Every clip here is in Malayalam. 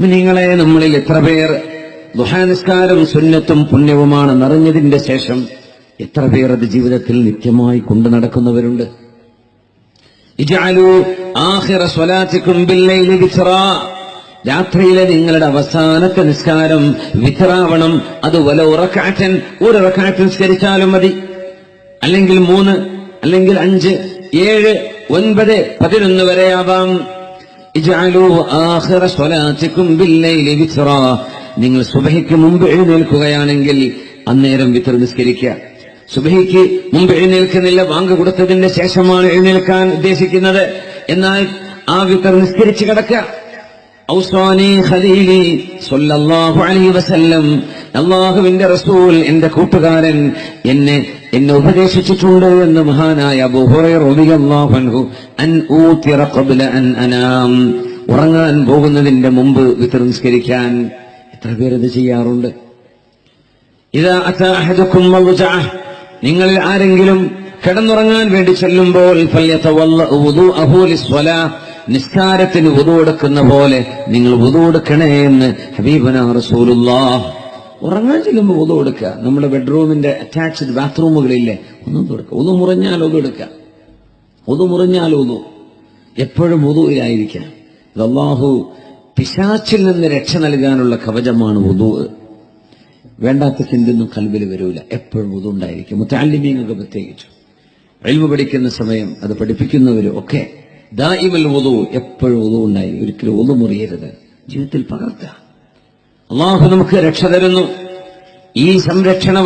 നിങ്ങളെ നമ്മളിൽ എത്ര പേർ ദുഹാ നിസ്കാരം സുന്നത്തും പുണ്യവുമാണെന്നറിഞ്ഞതിന്റെ ശേഷം എത്ര പേർ അത് ജീവിതത്തിൽ നിത്യമായി കൊണ്ടു നടക്കുന്നവരുണ്ട്? ഇജ്അലൂ ആഖിറ സ്വലാത്തിക്കും ബില്ലൈലി വിത്റാ, രാത്രിയിലെ നിങ്ങളുടെ അവസാനത്തെ നിസ്കാരം വിത്റാവണം. അത് വലൗ റക്അത്തൻ, ഒരു റക്അത്ത് നിസ്കരിച്ചാലും മതി, അല്ലെങ്കിൽ 3, അല്ലെങ്കിൽ 5, 7, 9, 11 വരെയാവാം. ഇജ്അലൂ ആഖിറ സ്വലാത്തിക്കും ബില്ലൈലി വിത്റാ, നിങ്ങൾ സുബഹിക്ക് മുമ്പ് എഴുന്നേൽക്കുകയാണെങ്കിൽ അന്നേരം വിത്ർ നിസ്കരിക്കുക. സുബഹിക്ക് മുമ്പ് എഴുന്നേൽക്കുന്നില്ല, ബാങ്ക് കൊടുത്തതിന്റെ ശേഷമാണ് എഴുന്നേൽക്കാൻ ഉദ്ദേശിക്കുന്നത്, എന്നാൽ ആ വിത്ർ നിസ്കരിച്ച് കിടക്കുക. ഔസാനി ഖലീലി സ്വല്ലല്ലാഹു അലൈഹി വസല്ലം, അല്ലാഹുവിന്റെ റസൂൽ എന്റെ കൂട്ടുകാരൻ എന്നെ ഉപദേശിച്ചിട്ടുണ്ട് എന്ന് മഹാനായ അബൂ ഹുറൈറ റളിയല്ലാഹു അൻഹു, അൻ ഊതിറ ഖബ്ല അൻ അനാം, ഉറങ്ങാൻ പോകുന്നതിന്റെ മുമ്പ് വിത്ർ നിസ്കരിക്കാൻ. എത്ര പേരത് ചെയ്യാറുണ്ട്? ഇദാ അതാ അഹദുക്കും മദ്ജഅഹ്, നിങ്ങളിൽ ആരെങ്കിലും കിടന്നുറങ്ങാൻ വേണ്ടി ചെല്ലുമ്പോൾ ഫല്യതവല്ലഉ വുദൂഅഹു ലിസ്വലാഹ്, നിസ്കാരത്തിന് വുദൂ എടുക്കുന്ന പോലെ നിങ്ങൾ വുദൂ എടുക്കണേ എന്ന് ഹബീബനാ റസൂലുള്ളാഹ്. ഉറങ്ങാൻ ചെല്ലുമ്പോൾ വുദൂ എടുക്കുക. നമ്മുടെ ബെഡ്റൂമിന്റെ അറ്റാച്ച്ഡ് ബാത്റൂമുകളില്ലേ, ഒന്നും കൊടുക്കുക. വുദൂ മുറിഞ്ഞാൽ വുദൂ എടുക്കുക, വുദൂ മുറിഞ്ഞാൽ വുദൂ. എപ്പോഴും വുദൂയിലായിരിക്കാം. ഇത് അല്ലാഹു പിശാചിൽ നിന്ന് രക്ഷ നൽകാനുള്ള കവചമാണ് വുദൂ. വേണ്ടാത്ത ചിന്തയൊന്നും കൽബിൽ വരൂല, എപ്പോഴും വുദൂ ഉണ്ടായിരിക്കും. മുതഅല്ലിമീങ്ങൾക്ക് പ്രത്യേകിച്ചു ഇൽമു പഠിക്കുന്ന സമയം, അത് പഠിപ്പിക്കുന്നവരും ഒക്കെ ദായിമൽ വുദൂ, എപ്പോഴും വുദൂ ഉണ്ടായി. ഒരിക്കലും വുദൂ മുറിയരുത്, ജീവിതത്തിൽ പകർത്തുക. അല്ലാഹു നമുക്ക് രക്ഷ തരുന്നു. ഈ സംരക്ഷണ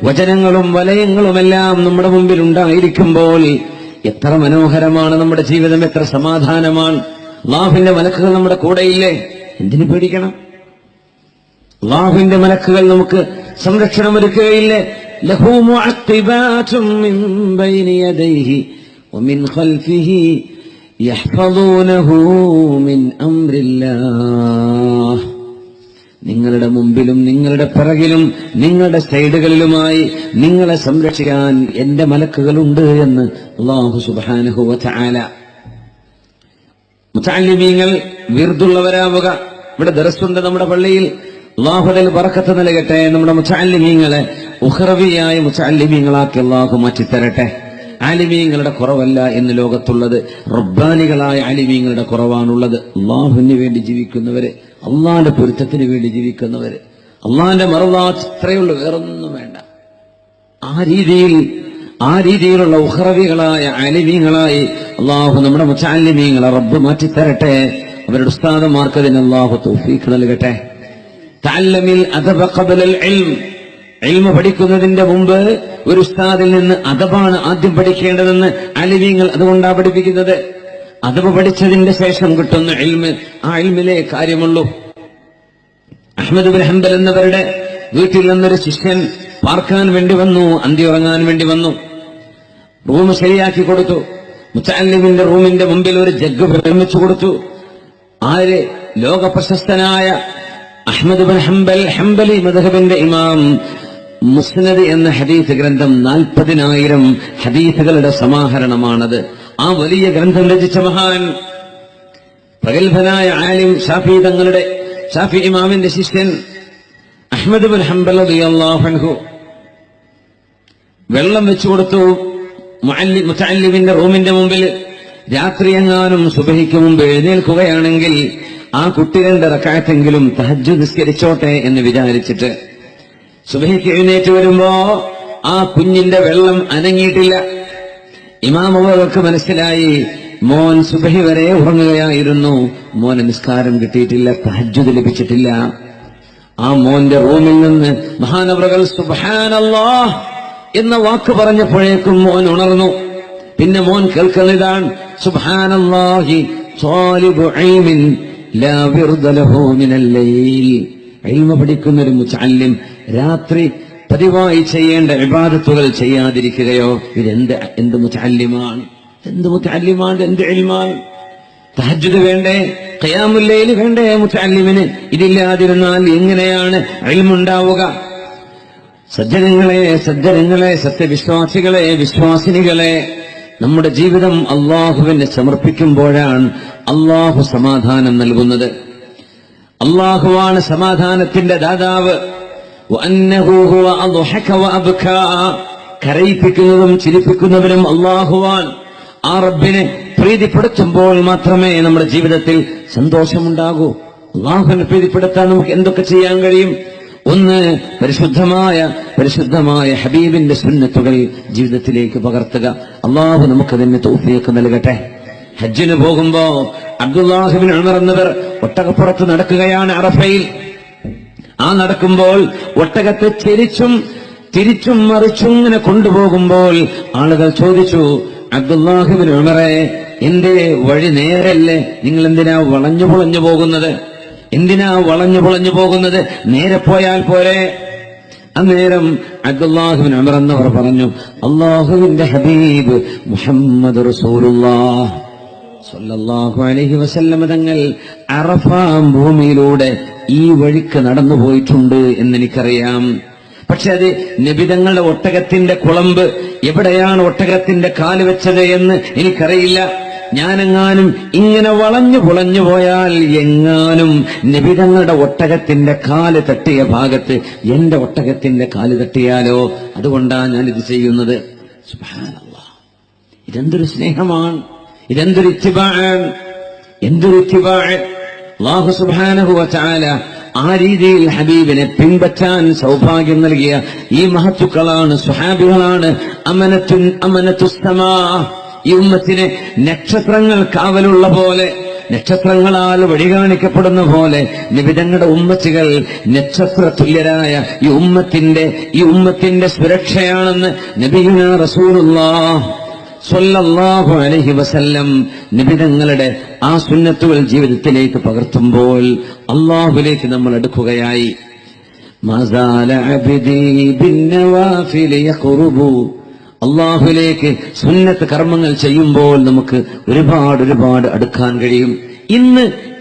വചനങ്ങളും വലയങ്ങളുമെല്ലാം നമ്മുടെ മുമ്പിൽ ഉണ്ടായിരിക്കുമ്പോൾ എത്ര മനോഹരമാണ് നമ്മുടെ ജീവിതം, എത്ര സമാധാനമാണ്. അല്ലാഹുവിന്റെ മലക്കുകൾ നമ്മുടെ കൂടെയില്ലേ, എന്തിനു പേടിക്കണം? അല്ലാഹുവിന്റെ മലക്കുകൾ നമുക്ക് സംരക്ഷണം ഒരുക്കുകയില്ലേ? ലഹു മുഅഖിബാതും മിൻ ബൈനി യദൈഹി വമിൻ ഖൽഫിഹി യഹ്ഫദൂനഹു മിൻ അംരില്ലാഹ്. നിങ്ങളുടെ മുമ്പിലും നിങ്ങളുടെ പിറകിലും നിങ്ങളുടെ സൈഡുകളിലുമായി നിങ്ങളെ സംരക്ഷിക്കാൻ എന്റെ മലക്കുകളുണ്ട് എന്ന് അല്ലാഹു സുബ്ഹാനഹു വ തആല. മുതഅല്ലിമീങ്ങൾ വിർദുള്ളവരാവുക. ഇവിടെ ദർസുണ്ട് നമ്മുടെ പള്ളിയിൽ. അല്ലാഹു അതിൽ ബറക്കത്ത് നൽകട്ടെ. നമ്മുടെ മുതഅല്ലിമീങ്ങളെ ഉഖറവിയായ മുതഅല്ലിമീങ്ങളാക്കി അല്ലാഹു മാറ്റിത്തരട്ടെ. ആലിമീങ്ങളുടെ കുറവല്ല എന്ന് ലോകത്തുള്ളത്, റബ്ബാനികളായ ആലിമീങ്ങളുടെ കുറവാണുള്ളത്. അല്ലാഹുവിന് വേണ്ടി ജീവിക്കുന്നവര്, അള്ളാന്റെ പൊരുത്തത്തിന് വേണ്ടി ജീവിക്കുന്നവര്, അള്ളാന്റെ മറല്ലാത്ത്, ഇത്രയുള്ളൂ, വേറൊന്നും വേണ്ട. ആ രീതിയിലുള്ള ഉഖറവികളായ ആലിമീങ്ങളായി അല്ലാഹു നമ്മുടെ മുതഅല്ലിമീങ്ങളെ റബ്ബ് മാറ്റിത്തരട്ടെ. അവരുടെ ഉസ്താദുമാർക്ക് അതിന് അല്ലാഹു തൗഫീഖ് നൽകട്ടെ. തഅല്ലമിൽ അദബ ഖബ്ലൽ ഇൽം, ഇൽമു പഠിക്കുന്നതിന്റെ മുമ്പ് ഒരു ഉസ്താദിൽ നിന്ന് അദബാണ് ആദ്യം പഠിക്കേണ്ടതെന്ന് ആലിമീങ്ങൾ അതുകൊണ്ടാണ് പഠിപ്പിക്കുന്നത്. അദബ് പഠിച്ചതിന്റെ ശേഷം കിട്ടുന്ന ഇൽമ്, ആ ഇൽമിലെ കാര്യമുള്ളൂ. അഹ്മദ് ബിൻ ഹംബൽ എന്നവരുടെ വീട്ടിൽ നിന്നൊരു ശിഷ്യൻ പാർക്കാൻ വേണ്ടി വന്നു, അന്തി ഉറങ്ങാൻ വേണ്ടി വന്നു. റൂം ശരിയാക്കി കൊടുത്തു. മുതഅല്ലിമിന്റെ റൂമിന്റെ മുമ്പിൽ ഒരു ജഗ് നിർമ്മിച്ചു കൊടുത്തു. ആര്? ലോക പ്രശസ്തനായ അഹ്മദ് ബിൻ ഹംബൽ, ഹംബലി മദ്ഹബിന്റെ ഇമാം. മുസ്നദ് എന്ന ഹദീസ് ഗ്രന്ഥം 40,000 ഹദീസുകളുടെ സമാഹരണമാണത്. ആ വലിയ ഗ്രന്ഥം രചിച്ച മഹാൻ, പ്രഗത്ഭനായ ആലിം, ഷാഫി ഇമാമിന്റെ ശിഷ്യൻ അഹ്മദ് ബിൻ ഹംബൽ റളിയല്ലാഹു അൻഹു വെള്ളം വെച്ചു കൊടുത്തു മുതഅല്ലിമിന്റെ റൂമിന്റെ മുമ്പിൽ. രാത്രി എങ്ങാനും സുബഹിക്ക് മുമ്പ് എഴുന്നേൽക്കുകയാണെങ്കിൽ ആ കുട്ടി 2 റക്അത്തെങ്കിലും തഹജ്ജുദ് നിസ്കരിച്ചോട്ടെ എന്ന് വിചാരിച്ചിട്ട് സുബഹിക്ക് എഴുന്നേറ്റ് വരുമ്പോ ആ കുഞ്ഞിന്റെ വെള്ളം അനങ്ങിയിട്ടില്ല. ഇമാം അവർക്ക് മനസ്സിലായി, മോൻ സുബഹി വരെ ഉറങ്ങുകയായിരുന്നു, മോന് നിസ്കാരം കിട്ടിയിട്ടില്ല, തഹജ്ജുദ് ലഭിച്ചിട്ടില്ല. ആ മോന്റെ റൂമിൽ നിന്ന് മഹാനവറുകൾ സുബ്ഹാനല്ലാഹ് എന്ന വാക്ക് പറഞ്ഞപ്പോഴേക്കും മോൻ ഉണർന്നു. പിന്നെ മോൻ കേൾക്കുന്നതാണ്, സുബ്ഹാനല്ലാഹി ത്വാലിബു ഇൽമിൻ ലാ വിർദ ലഹു മിനൽ ലൈൽ. ഇൽമ പഠിക്കുന്നൊരു മുതഅല്ലിം രാത്രി പതിവായി ചെയ്യേണ്ട ഇബാദത്തുകൾ ചെയ്യാതിരിക്കുകയോ, എന്ത് മുതഅല്ലിമാണ്, എന്ത് ഇൽമാണ്. തഹജ്ജുദ് വേണ്ടേ, ഖിയാമുൽ ലൈൽ വേണ്ടേ മുതഅല്ലിമിന്? ഇതില്ലാതിരുന്നാൽ എങ്ങനെയാണ് ഇൽമുണ്ടാവുക? സജ്ജനങ്ങളെ, സത്യവിശ്വാസികളെ, വിശ്വാസിനികളെ, നമ്മുടെ ജീവിതം അല്ലാഹുവിനെ സമർപ്പിക്കുമ്പോഴാണ് അല്ലാഹു സമാധാനം നൽകുന്നത്. അള്ളാഹുവാണ് സമാധാനത്തിന്റെ ദാതാവ്. വഅന്നഹു ഹുവ അദ്ഹക വഅബ്കാ, കരയിപ്പിക്കുന്നതും ചിരിപ്പിക്കുന്നവനും അള്ളാഹുവാൻ. ആ റബ്ബിനെ പ്രീതിപ്പെടുത്തുമ്പോൾ മാത്രമേ നമ്മുടെ ജീവിതത്തിൽ സന്തോഷമുണ്ടാകൂ. അള്ളാഹുവിനെ പ്രീതിപ്പെടുത്താൻ നമുക്ക് എന്തൊക്കെ ചെയ്യാൻ കഴിയും? ഒന്ന്, പരിശുദ്ധമായ ഹബീബിന്റെ സുന്നത്തുകൾ ജീവിതത്തിലേക്ക് പകർത്തുക. അള്ളാഹു നമുക്കതിന് തൗഫീഖ് നൽകട്ടെ. ഹജ്ജിന് പോകുമ്പോ അബ്ദുല്ലാഹ് ഇബ്നു ഉമർ എന്നവർ ഒട്ടകപ്പുറത്ത് നടക്കുകയാണ് അറഫയിൽ. ആ നടക്കുമ്പോൾ ഒട്ടകത്തെ തിരിച്ചും മറിച്ചും ഇങ്ങനെ കൊണ്ടുപോകുമ്പോൾ ആളുകൾ ചോദിച്ചു, അബ്ദുല്ലാഹ് ഇബ്നു ഉമറെ, എന്റെ വഴി നേരല്ലേ, നിങ്ങൾ എന്തിനാ വളഞ്ഞു പൊളഞ്ഞു പോകുന്നത്? നേരെ പോയാൽ പോരെ? അന്നേരം അബ്ദുല്ലാഹ് ഇബ്നു ഉമർ എന്നവർ പറഞ്ഞു, അല്ലാഹുവിന്റെ ഹബീബ് മുഹമ്മദ് റസൂലുള്ളാഹ് സ്വല്ലല്ലാഹു അലൈഹി വസല്ലം തങ്ങൾ അറഫ ഭൂമിയിലൂടെ ഈ വഴിക്ക് നടന്നു പോയിട്ടുണ്ട് എന്നെനിക്കറിയാം. പക്ഷെ അത് നബിതങ്ങളുടെ ഒട്ടകത്തിന്റെ കുളമ്പ്, എവിടെയാണ് ഒട്ടകത്തിന്റെ കാല് വെച്ചത് എന്ന് എനിക്കറിയില്ല. ഞാനെങ്ങാനും ഇങ്ങനെ വളഞ്ഞു പൊളഞ്ഞു പോയാൽ എങ്ങാനും നബിതങ്ങളുടെ ഒട്ടകത്തിന്റെ കാല് തട്ടിയ ഭാഗത്ത് എന്റെ ഒട്ടകത്തിന്റെ കാല് തട്ടിയാലോ? അതുകൊണ്ടാണ് ഞാനിത് ചെയ്യുന്നത്. സുബ്ഹാനല്ലാഹ്, ഇതെന്തൊരു സ്നേഹമാണ്, ഇതെന്തൊരു ഇത്തിബാഅ്. അല്ലാഹു സുബ്ഹാനഹു വ തആല ആ രീതിയിൽ ഹബീബിനെ പിൻപറ്റാൻ സൗഭാഗ്യം നൽകിയ ഈ മഹത്തുക്കളാണ്, സ്വഹാബികളാണ്. അമനത്തുസ്സമാ, ഈ ഉമ്മത്തിനെ നക്ഷത്രങ്ങൾ കാവലുള്ള പോലെ, നക്ഷത്രങ്ങളാൽ വഴി കാണിക്കപ്പെടുന്ന പോലെ നിബിതങ്ങളുടെ ഉമ്മത്തികൾ നക്ഷത്ര തുല്യരായ ഈ ഉമ്മത്തിന്റെ സുരക്ഷയാണെന്ന് നബിയുനാ റസൂലുള്ളാഹ് സ്വല്ലല്ലാഹു അലൈഹി വസല്ലം നിബിതങ്ങളുടെ ആ സുന്നത്തുകൾ ജീവിതത്തിലേക്ക് പകർത്തുമ്പോൾ അല്ലാഹുവിലേക്ക് നമ്മൾ അടുക്കുകയായി. മസാല അബ്ദി ബിന്നവാഫിൽ യഖറുബു, അള്ളാഹുലേക്ക് സുന്നത്ത് കർമ്മങ്ങൾ ചെയ്യുമ്പോൾ നമുക്ക് ഒരുപാട് അടുക്കാൻ കഴിയും.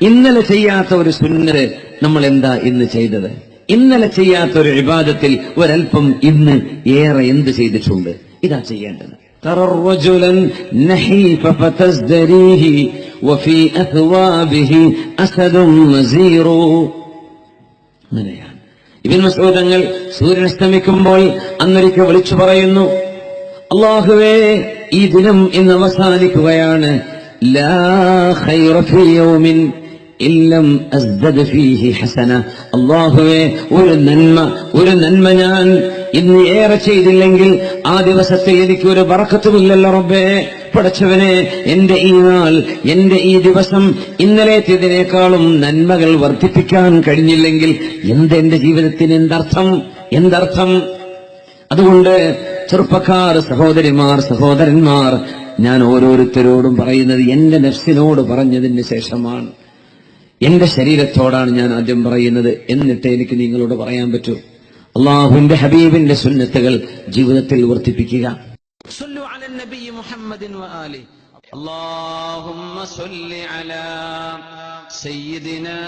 ഇന്നലെ ചെയ്യാത്ത ഒരു സുന്നത്ത് നമ്മൾ എന്താ ഇന്ന് ചെയ്തത്? ഇന്നലെ ചെയ്യാത്ത ഒരു ഇബാദത്തിൽ ഒരൽപ്പം ഇന്ന് ഏറെ എന്ത് ചെയ്തിട്ടുണ്ട്? ഇതാ ചെയ്യേണ്ടത്. ترى رجلا نحيف فتزدريه وفي أثوابه أسد مزير. അങ്ങനെയാണ് ഇബ്നു മസ്ഊദ് തങ്ങൾ സൂര്യൻ അസ്തമിക്കുമ്പോൾ അന്നൊരിക്കൽ വിളിച്ചു പറയുന്നു, അല്ലാഹുവേ, ഈ ദിനം ഇന്ന് അവസാനിക്കുകയാണ്. ലാ ഖൈറ ഫീ യൗമിൻ ഇല്ലം അസ്ദദ ഫീഹി ഹസന. അല്ലാഹുവേ, ഒരു നന്മ ഞാൻ ഇന്ന് ഏറെ ചെയ്തില്ലെങ്കിൽ ആ ദിവസത്തിൽ എനിക്കൊരു ബറക്കത്തുമില്ലല്ലോ റബ്ബേ. പടച്ചവനെ, എന്റെ ഈ നാൾ, എന്റെ ഈ ദിവസം ഇന്നലേത്തേതിനേക്കാളും നന്മകൾ വർദ്ധിപ്പിക്കാൻ കഴിഞ്ഞില്ലെങ്കിൽ എന്റെ ജീവിതത്തിന് എന്തർത്ഥം? അതുകൊണ്ട് ചെറുപ്പക്കാർ, സഹോദരന്മാർ, ഞാൻ ഓരോരുത്തരോടും പറയുന്നത് എന്റെ നഫ്സിനോട് പറഞ്ഞതിന് ശേഷമാണ്, എന്റെ ശരീരത്തോടാണ് ഞാൻ ആദ്യം പറയുന്നത്. എന്നിട്ട് എനിക്ക് നിങ്ങളോട് പറയാൻ പറ്റൂ. അള്ളാഹുവിന്റെ ഹബീബിന്റെ സുന്നത്തുകൾ ജീവിതത്തിൽ വർദ്ധിപ്പിക്കുക. സ്വല്ലു അലൻ നബി മുഹമ്മദിൻ വആലി. اللهم صل على سيدنا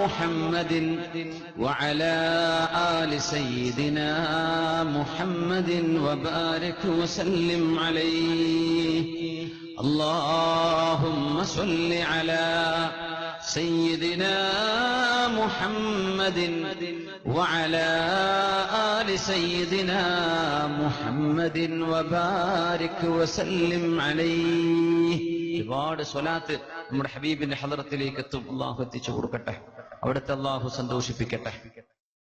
محمد وعلى آل سيدنا محمد وبارك وسلم عليه. اللهم صل على سيدنا محمد وعلى آل سيدنا محمد وبارك وسلم عليه. ഒരുപാട് സ്വലാത്ത് നമ്മുടെ ഹബീബിന്റെ ഹളറത്തിലേക്ക് എത്തും. അല്ലാഹു എത്തിച്ചു കൊടുക്കട്ടെ, അവിടുത്തെ അല്ലാഹു സന്തോഷിപ്പിക്കട്ടെ.